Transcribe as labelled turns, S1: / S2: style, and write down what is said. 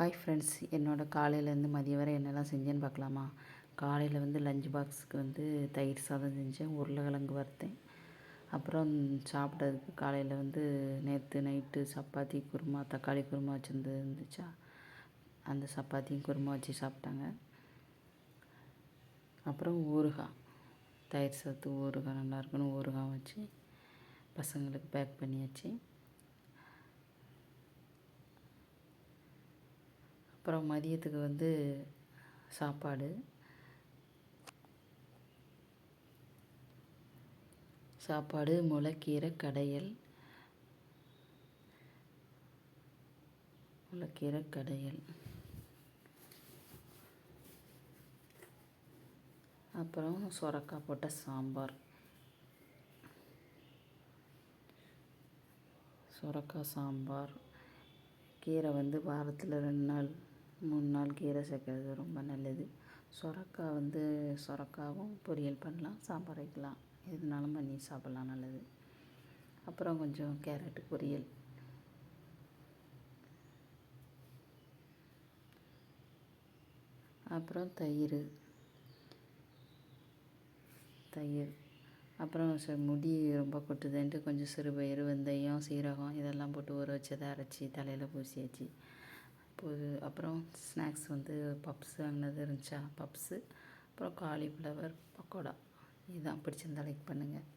S1: Hi friends, என்னோடய காலையிலேருந்து மதியம் வரை என்னெல்லாம் செஞ்சேன்னு பார்க்கலாமா? காலையில் வந்து லஞ்ச் பாக்ஸுக்கு வந்து தயிர் சாதம் செஞ்சேன், உருளைக்கிழங்கு வறுத்தேன். அப்புறம் சாப்பிட்டதுக்கு காலையில் வந்து நேற்று நைட்டு சப்பாத்தி குருமா, தக்காளி குருமா இருந்துச்சா, அந்த சப்பாத்தியும் குருமா வச்சு சாப்பிட்டாங்க. அப்புறம் ஊறுகாய், தயிர் சாதத்து ஊறுகாய் நல்லாயிருக்குன்னு ஊறுகாய் வச்சு பசங்களுக்கு பேக் பண்ணியாச்சு. அப்புறம் மதியத்துக்கு வந்து சாப்பாடு முளைக்கீரை கடையல். அப்புறம் சுரக்காய் போட்ட சாம்பார். கீரை வந்து வாரத்தில் 2 நாள் 3 நாள் கீரை சேர்க்கறது ரொம்ப நல்லது. சுரக்காவும் பொரியல் பண்ணலாம், சாம்பார் வைக்கலாம், எதுனாலும் பண்ணி சாப்பிட்லாம், நல்லது. அப்புறம் கொஞ்சம் கேரட்டு பொரியல். அப்புறம் தயிர். அப்புறம் முடி ரொம்ப கொட்டுதுன்ட்டு கொஞ்சம் சிறுபயிறு, வெந்தயம், சீரகம் இதெல்லாம் போட்டு ஊற வச்சதை அரைச்சி தலையில் பூசியாச்சு. அப்புறம் ஸ்நாக்ஸ் வந்து பப்ஸு வாங்கினது இருந்துச்சா, பப்ஸு. அப்புறம் காலிஃப்ளவர் பக்கோடா. இதுதான். பிடிச்சிருந்தா லைக் பண்ணுங்கள்.